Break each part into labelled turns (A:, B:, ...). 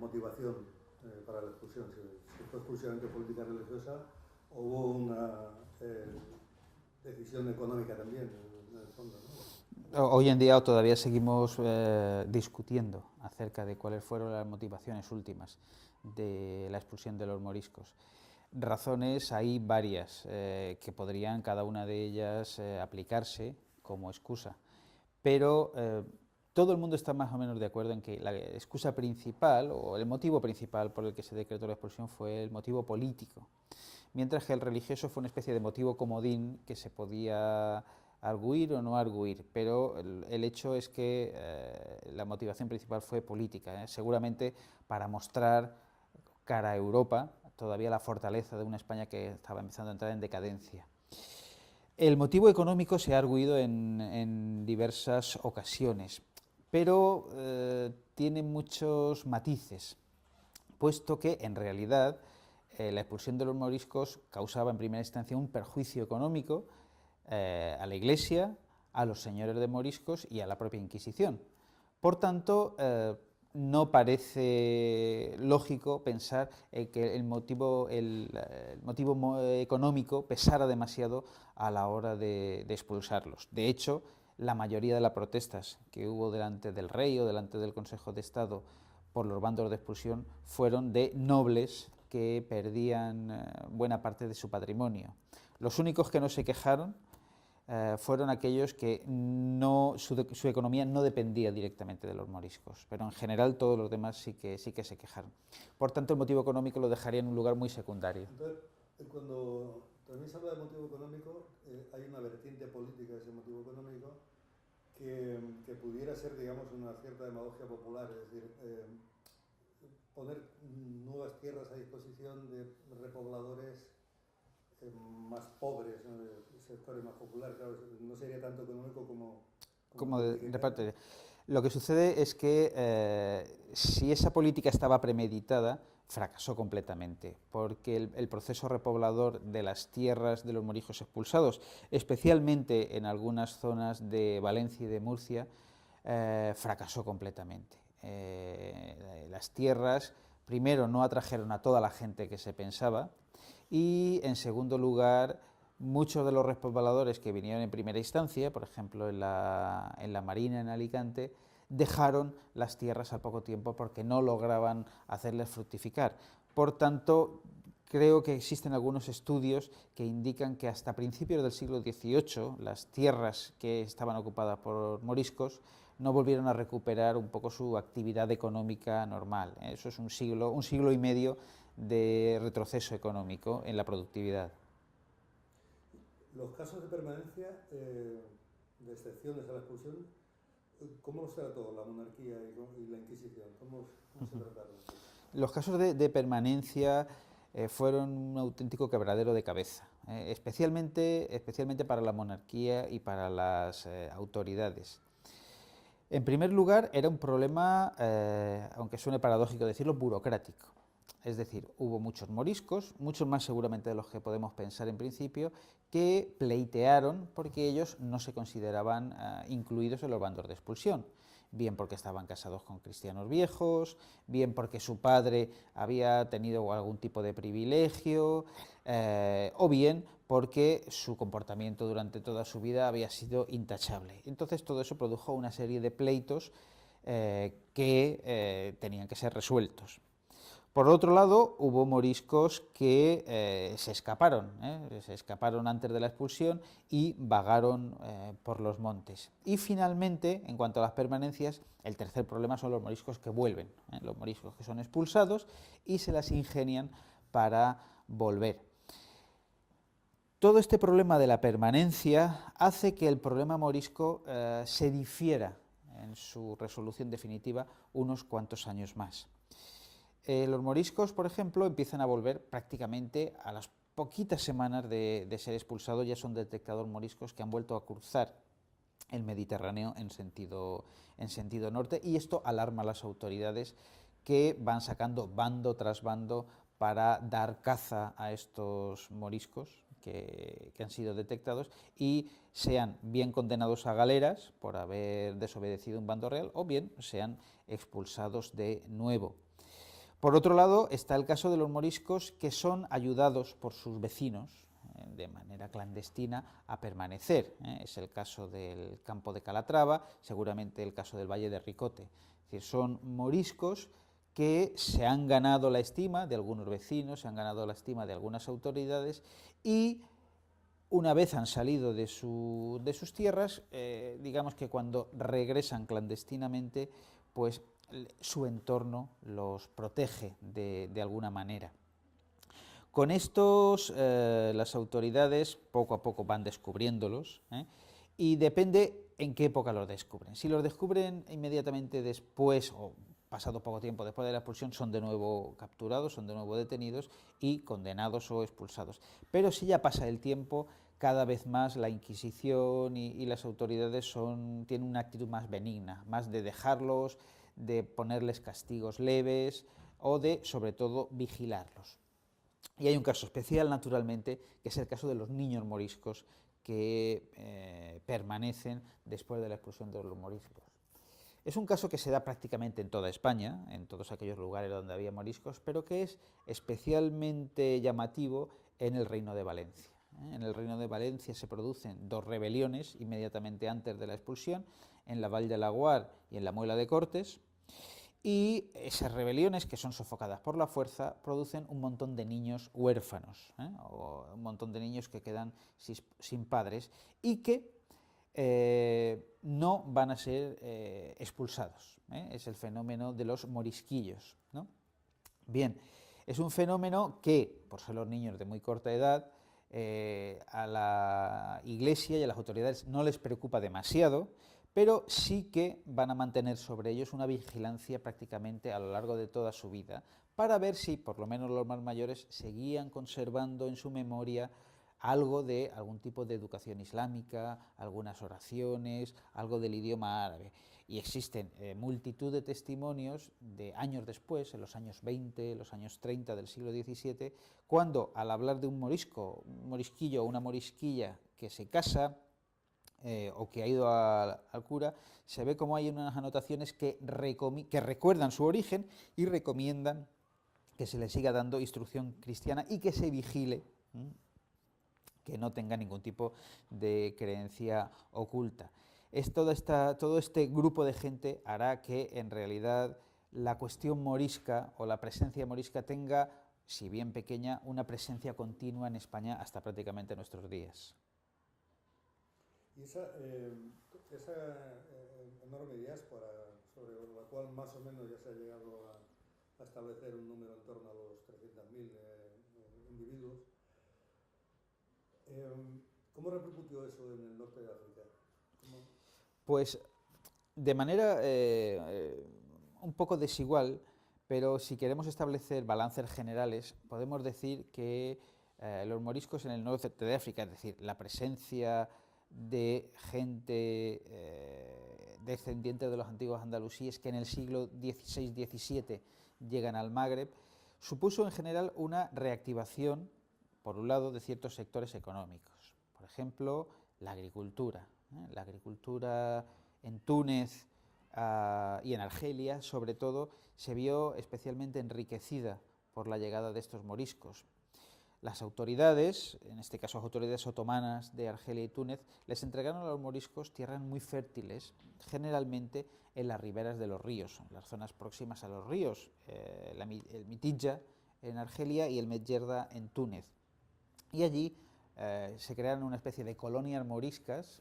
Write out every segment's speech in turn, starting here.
A: motivación para la expulsión, si fue exclusivamente política religiosa o hubo una decisión económica también, en el fondo, ¿no?
B: Hoy en día todavía seguimos discutiendo acerca de cuáles fueron las motivaciones últimas de la expulsión de los moriscos. Razones hay varias que podrían cada una de ellas aplicarse como excusa, pero todo el mundo está más o menos de acuerdo en que la excusa principal o el motivo principal por el que se decretó la expulsión fue el motivo político, mientras que el religioso fue una especie de motivo comodín que se podía arguir o no arguir, pero el hecho es que la motivación principal fue política, seguramente para mostrar cara a Europa todavía la fortaleza de una España que estaba empezando a entrar en decadencia. El motivo económico se ha arguido en diversas ocasiones, pero tiene muchos matices, puesto que en realidad la expulsión de los moriscos causaba en primera instancia un perjuicio económico a la Iglesia, a los señores de moriscos y a la propia Inquisición. Por tanto, no parece lógico pensar que el motivo económico pesara demasiado a la hora de expulsarlos. De hecho, la mayoría de las protestas que hubo delante del rey o delante del Consejo de Estado por los bandos de expulsión fueron de nobles que perdían buena parte de su patrimonio. Los únicos que no se quejaron fueron aquellos que su economía no dependía directamente de los moriscos, pero en general todos los demás sí que se quejaron. Por tanto, el motivo económico lo dejaría en un lugar muy secundario.
A: Entonces, cuando también se habla de motivo económico, hay una vertiente política de ese motivo económico que pudiera ser, digamos, una cierta demagogia popular, es decir, poner nuevas tierras a disposición de repobladores más pobres, ¿no? De sectores más populares, claro, no sería tanto económico como
B: de parte. Lo que sucede es que si esa política estaba premeditada, fracasó completamente, porque el proceso repoblador de las tierras de los moriscos expulsados, especialmente en algunas zonas de Valencia y de Murcia, fracasó completamente. Las tierras, primero, no atrajeron a toda la gente que se pensaba, y en segundo lugar, muchos de los repobladores que vinieron en primera instancia, por ejemplo en la Marina en Alicante, dejaron las tierras al poco tiempo porque no lograban hacerles fructificar. Por tanto, creo que existen algunos estudios que indican que hasta principios del siglo XVIII las tierras que estaban ocupadas por moriscos no volvieron a recuperar un poco su actividad económica normal. Eso es un siglo y medio de retroceso económico en la productividad.
A: Los casos de permanencia, de excepciones a la expulsión, ¿cómo los trató la monarquía y la Inquisición? ¿Cómo se trataron?
B: Los casos de permanencia fueron un auténtico quebradero de cabeza, especialmente para la monarquía y para las autoridades. En primer lugar, era un problema, aunque suene paradójico decirlo, burocrático. Es decir, hubo muchos moriscos, muchos más seguramente de los que podemos pensar en principio, que pleitearon porque ellos no se consideraban incluidos en los bandos de expulsión, bien porque estaban casados con cristianos viejos, bien porque su padre había tenido algún tipo de privilegio, o bien porque su comportamiento durante toda su vida había sido intachable. Entonces todo eso produjo una serie de pleitos que tenían que ser resueltos. Por otro lado, hubo moriscos que se escaparon antes de la expulsión y vagaron por los montes. Y finalmente, en cuanto a las permanencias, el tercer problema son los moriscos que vuelven, los moriscos que son expulsados y se las ingenian para volver. Todo este problema de la permanencia hace que el problema morisco se difiera en su resolución definitiva unos cuantos años más. Los moriscos, por ejemplo, empiezan a volver prácticamente a las poquitas semanas de ser expulsados. Ya son detectados moriscos que han vuelto a cruzar el Mediterráneo en sentido norte, y esto alarma a las autoridades, que van sacando bando tras bando para dar caza a estos moriscos que han sido detectados y sean bien condenados a galeras por haber desobedecido un bando real, o bien sean expulsados de nuevo. Por otro lado, está el caso de los moriscos que son ayudados por sus vecinos de manera clandestina a permanecer. Es el caso del campo de Calatrava, seguramente el caso del Valle de Ricote. Es decir, son moriscos que se han ganado la estima de algunos vecinos, se han ganado la estima de algunas autoridades y una vez han salido de sus tierras, digamos que cuando regresan clandestinamente, pues su entorno los protege de alguna manera. Con estos, las autoridades poco a poco van descubriéndolos, y depende en qué época los descubren. Si los descubren inmediatamente después o pasado poco tiempo después de la expulsión, son de nuevo capturados, son de nuevo detenidos y condenados o expulsados. Pero si ya pasa el tiempo, cada vez más la Inquisición y las autoridades tienen una actitud más benigna, más de dejarlos, de ponerles castigos leves o de, sobre todo, vigilarlos. Y hay un caso especial, naturalmente, que es el caso de los niños moriscos que permanecen después de la expulsión de los moriscos. Es un caso que se da prácticamente en toda España, en todos aquellos lugares donde había moriscos, pero que es especialmente llamativo en el Reino de Valencia. En el Reino de Valencia se producen dos rebeliones inmediatamente antes de la expulsión, en la Vall de Laguar y en la Muela de Cortes, y esas rebeliones, que son sofocadas por la fuerza, producen un montón de niños huérfanos, o un montón de niños que quedan sin padres y que no van a ser expulsados. Es el fenómeno de los morisquillos, ¿no? Bien, es un fenómeno que, por ser los niños de muy corta edad, a la Iglesia y a las autoridades no les preocupa demasiado, pero sí que van a mantener sobre ellos una vigilancia prácticamente a lo largo de toda su vida, para ver si, por lo menos los más mayores, seguían conservando en su memoria algo de algún tipo de educación islámica, algunas oraciones, algo del idioma árabe. Y existen multitud de testimonios de años después, en los años 20, los años 30 del siglo XVII, cuando al hablar de un morisco, un morisquillo o una morisquilla que se casa, o que ha ido al cura, se ve como hay unas anotaciones que recuerdan su origen y recomiendan que se le siga dando instrucción cristiana y que se vigile, que no tenga ningún tipo de creencia oculta. Todo este grupo de gente hará que en realidad la cuestión morisca o la presencia morisca tenga, si bien pequeña, una presencia continua en España hasta prácticamente nuestros días.
A: Y esa enorme diáspora sobre la cual más o menos ya se ha llegado a establecer un número en torno a los 300.000 individuos, ¿cómo repercutió eso en el norte de África?
B: Pues de manera un poco desigual, pero si queremos establecer balances generales, podemos decir que los moriscos en el norte de África, es decir, la presencia de gente descendiente de los antiguos andalusíes que en el siglo XVI-XVII llegan al Magreb, supuso en general una reactivación, por un lado, de ciertos sectores económicos. Por ejemplo, la agricultura. La agricultura en Túnez y en Argelia, sobre todo, se vio especialmente enriquecida por la llegada de estos moriscos. Las autoridades, en este caso las autoridades otomanas de Argelia y Túnez, les entregaron a los moriscos tierras muy fértiles, generalmente en las riberas de los ríos, en las zonas próximas a los ríos, el Mitidja en Argelia y el Medjerda en Túnez. Y allí se crearon una especie de colonias moriscas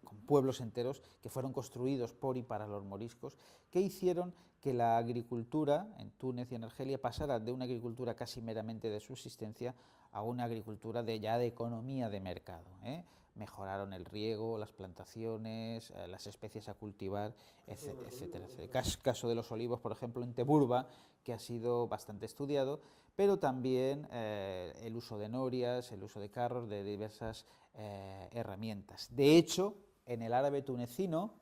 B: con pueblos enteros que fueron construidos por y para los moriscos, que hicieron que la agricultura en Túnez y en Argelia pasara de una agricultura casi meramente de subsistencia a una agricultura ya de economía de mercado. Mejoraron el riego, las plantaciones, las especies a cultivar, etcétera. El caso de los olivos, por ejemplo, en Teburba, que ha sido bastante estudiado, pero también el uso de norias, el uso de carros, de diversas herramientas. De hecho, en el árabe tunecino,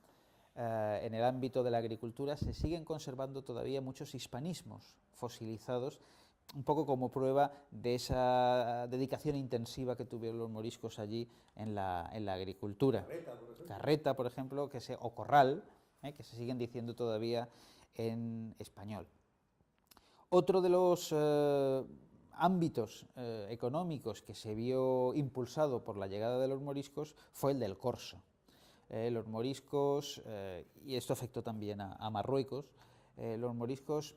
B: en el ámbito de la agricultura, se siguen conservando todavía muchos hispanismos fosilizados, un poco como prueba de esa dedicación intensiva que tuvieron los moriscos allí en la agricultura. Carreta, por ejemplo, o corral, que se siguen diciendo todavía en español. Otro de los ámbitos económicos que se vio impulsado por la llegada de los moriscos fue el del corso. Los moriscos, y esto afectó también a Marruecos, los moriscos,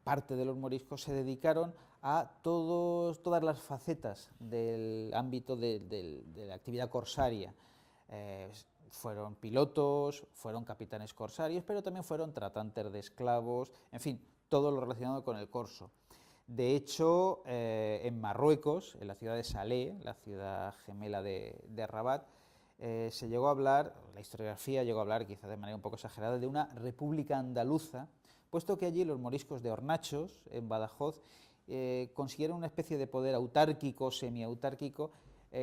B: parte de los moriscos, se dedicaron a todas las facetas del ámbito de la actividad corsaria. Fueron pilotos, fueron capitanes corsarios, pero también fueron tratantes de esclavos, en fin, todo lo relacionado con el corso. De hecho, en Marruecos, en la ciudad de Salé, la ciudad gemela de Rabat, se llegó a hablar, la historiografía llegó a hablar, quizá de manera un poco exagerada, de una república andaluza, puesto que allí los moriscos de Hornachos, en Badajoz, consiguieron una especie de poder autárquico, semiautárquico,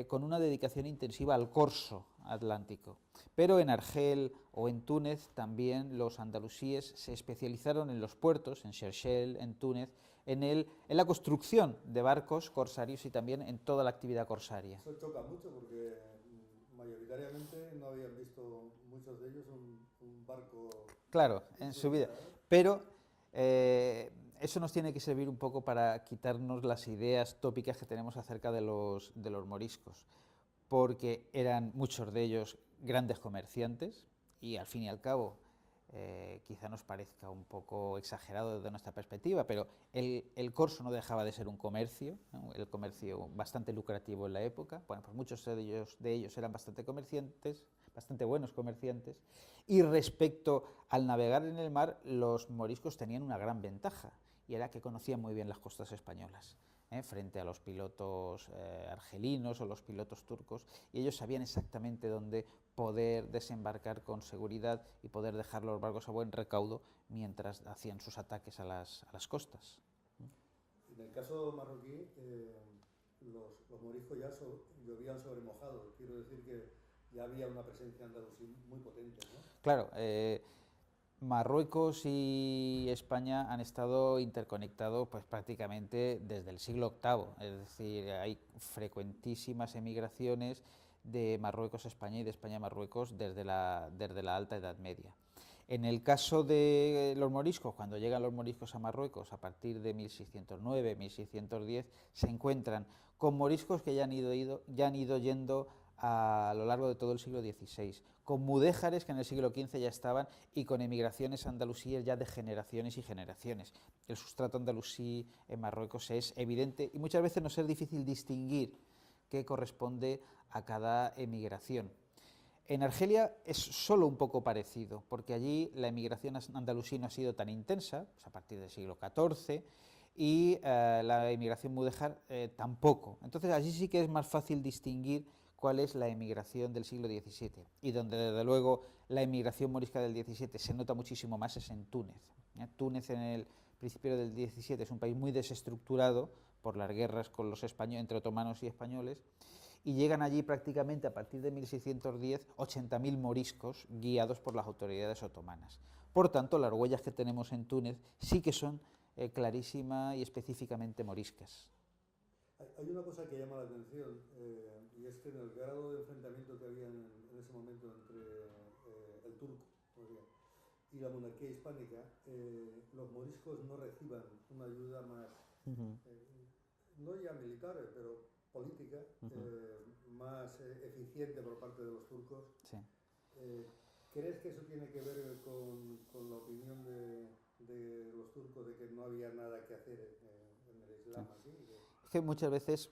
B: con una dedicación intensiva al corso atlántico. Pero en Argel o en Túnez también los andalusíes se especializaron en los puertos, en Cherchell, en Túnez, en la construcción de barcos corsarios y también en toda la actividad corsaria.
A: Eso choca mucho porque mayoritariamente no habían visto muchos de ellos un barco.
B: Claro, en su vida. Pero eso nos tiene que servir un poco para quitarnos las ideas tópicas que tenemos acerca de los moriscos, porque eran muchos de ellos grandes comerciantes y al fin y al cabo quizá nos parezca un poco exagerado desde nuestra perspectiva, pero el corso no dejaba de ser un comercio, ¿no? El comercio bastante lucrativo en la época. Bueno, pues muchos de ellos eran bastante buenos comerciantes, y respecto al navegar en el mar, los moriscos tenían una gran ventaja, y era que conocían muy bien las costas españolas, frente a los pilotos argelinos o los pilotos turcos, y ellos sabían exactamente dónde poder desembarcar con seguridad y poder dejar los barcos a buen recaudo mientras hacían sus ataques a las costas.
A: En el caso marroquí, los moriscos ya llovían sobre mojado, quiero decir que ya había una presencia andalusí muy potente, ¿no?
B: Claro, Marruecos y España han estado interconectados pues prácticamente desde el siglo VIII, es decir, hay frecuentísimas emigraciones de Marruecos a España y de España a Marruecos desde la Alta Edad Media. En el caso de los moriscos, cuando llegan los moriscos a Marruecos a partir de 1609, 1610, se encuentran con moriscos que ya han ido yendo a lo largo de todo el siglo XVI, con mudéjares que en el siglo XV ya estaban, y con emigraciones andalusíes ya de generaciones y generaciones. El sustrato andalusí en Marruecos es evidente y muchas veces nos es difícil distinguir qué corresponde a cada emigración. En Argelia es solo un poco parecido, porque allí la emigración andalusí no ha sido tan intensa, pues a partir del siglo XIV, y la emigración mudéjar tampoco. Entonces allí sí que es más fácil distinguir cuál es la emigración del siglo XVII, y donde desde luego la emigración morisca del XVII se nota muchísimo más es en Túnez. Túnez en el principio del XVII es un país muy desestructurado por las guerras con los españoles, entre otomanos y españoles, y llegan allí prácticamente a partir de 1610 80.000 moriscos guiados por las autoridades otomanas. Por tanto, las huellas que tenemos en Túnez sí que son clarísimas y específicamente moriscas.
A: Hay una cosa que llama la atención, y es que en el grado de enfrentamiento que había en ese momento entre el turco y la monarquía hispánica, los moriscos no reciban una ayuda más, no ya militar, pero política, más eficiente por parte de los turcos.
B: Sí.
A: ¿Crees que eso tiene que ver con la opinión de los turcos de que no había nada que hacer en el Islam? Sí. Aquí?
B: Es que muchas veces,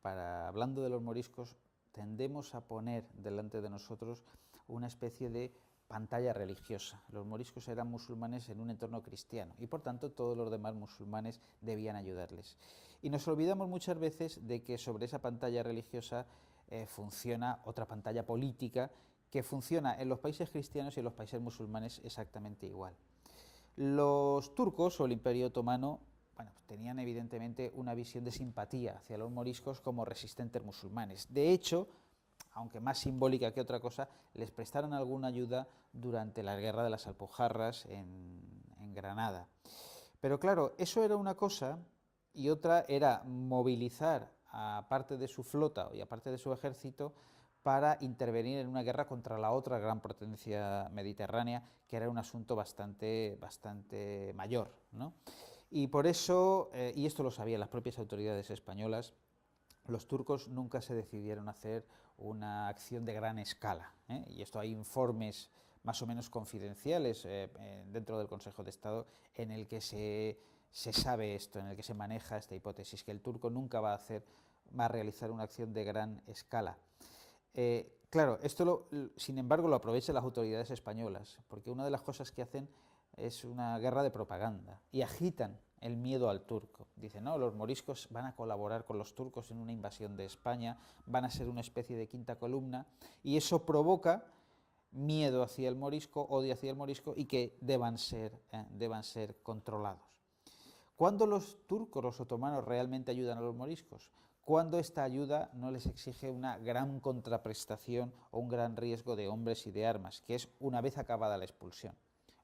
B: hablando de los moriscos, tendemos a poner delante de nosotros una especie de pantalla religiosa. Los moriscos eran musulmanes en un entorno cristiano y por tanto todos los demás musulmanes debían ayudarles. Y nos olvidamos muchas veces de que sobre esa pantalla religiosa funciona otra pantalla política que funciona en los países cristianos y en los países musulmanes exactamente igual. Los turcos o el Imperio Otomano tenían evidentemente una visión de simpatía hacia los moriscos como resistentes musulmanes. De hecho, aunque más simbólica que otra cosa, les prestaron alguna ayuda durante la guerra de las Alpujarras en Granada. Pero claro, eso era una cosa, y otra era movilizar a parte de su flota y a parte de su ejército para intervenir en una guerra contra la otra gran potencia mediterránea, que era un asunto bastante mayor, ¿no? Y por eso, y esto lo sabían las propias autoridades españolas, los turcos nunca se decidieron a hacer una acción de gran escala, ¿eh? Y esto hay informes más o menos confidenciales dentro del Consejo de Estado en el que se sabe esto, en el que se maneja esta hipótesis, que el turco nunca va a realizar una acción de gran escala. Claro, esto sin embargo lo aprovechan las autoridades españolas, porque una de las cosas que hacen es una guerra de propaganda y agitan el miedo al turco. Dicen, no, los moriscos van a colaborar con los turcos en una invasión de España, van a ser una especie de quinta columna, y eso provoca miedo hacia el morisco, odio hacia el morisco, y que deban ser controlados. ¿Cuándo los turcos, los otomanos, realmente ayudan a los moriscos? Cuando esta ayuda no les exige una gran contraprestación o un gran riesgo de hombres y de armas, que es una vez acabada la expulsión.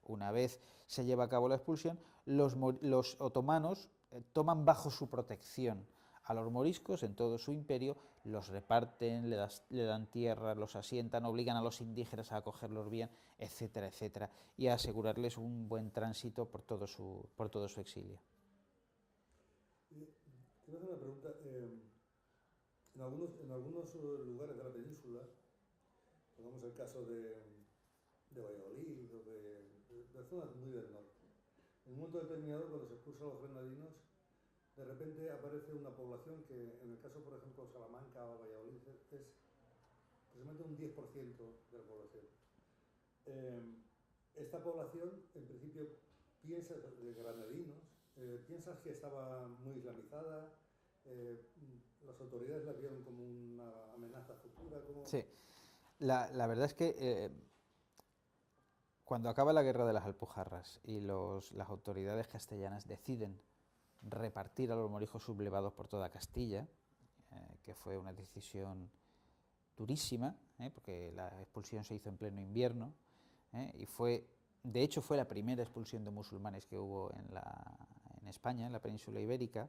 B: Una vez se lleva a cabo la expulsión, los otomanos toman bajo su protección a los moriscos en todo su imperio, los reparten, le dan tierra, los asientan, obligan a los indígenas a acogerlos bien, etcétera, etcétera, y a asegurarles un buen tránsito por todo su exilio.
A: Quiero hacer una pregunta. En algunos lugares de la península, pongamos el caso de Valladolid o de zonas muy del norte, en un momento determinado, cuando se expulsan a los granadinos, de repente aparece una población que, en el caso, por ejemplo, de Salamanca o Valladolid, es aproximadamente un 10% de la población. Esta población, en principio, piensa de granadinos, piensas que estaba muy islamizada, las autoridades la vieron como una amenaza futura.
B: Sí, la verdad es que cuando acaba la guerra de las Alpujarras y las autoridades castellanas deciden repartir a los moriscos sublevados por toda Castilla, que fue una decisión durísima, porque la expulsión se hizo en pleno invierno, y de hecho fue la primera expulsión de musulmanes que hubo en España, en la península ibérica.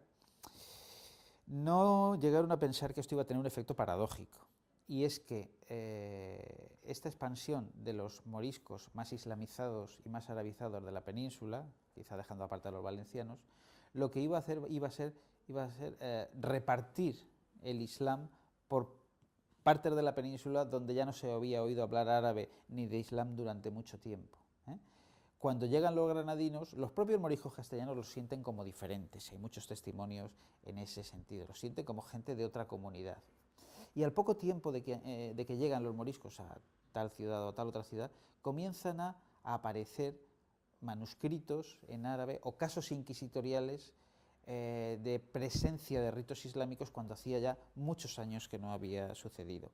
B: No llegaron a pensar que esto iba a tener un efecto paradójico, y es que esta expansión de los moriscos más islamizados y más arabizados de la península, quizá dejando aparte a los valencianos, lo que iba a hacer iba a ser repartir el Islam por partes de la península donde ya no se había oído hablar árabe ni de Islam durante mucho tiempo. Cuando llegan los granadinos, los propios moriscos castellanos los sienten como diferentes, hay muchos testimonios en ese sentido, los sienten como gente de otra comunidad. Y al poco tiempo de que llegan los moriscos a tal ciudad o a tal otra ciudad, comienzan a aparecer manuscritos en árabe o casos inquisitoriales de presencia de ritos islámicos cuando hacía ya muchos años que no había sucedido.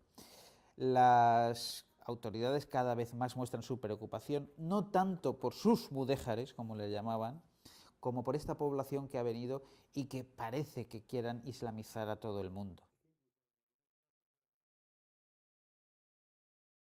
B: Las autoridades cada vez más muestran su preocupación, no tanto por sus mudéjares, como le llamaban, como por esta población que ha venido y que parece que quieran islamizar a todo el mundo.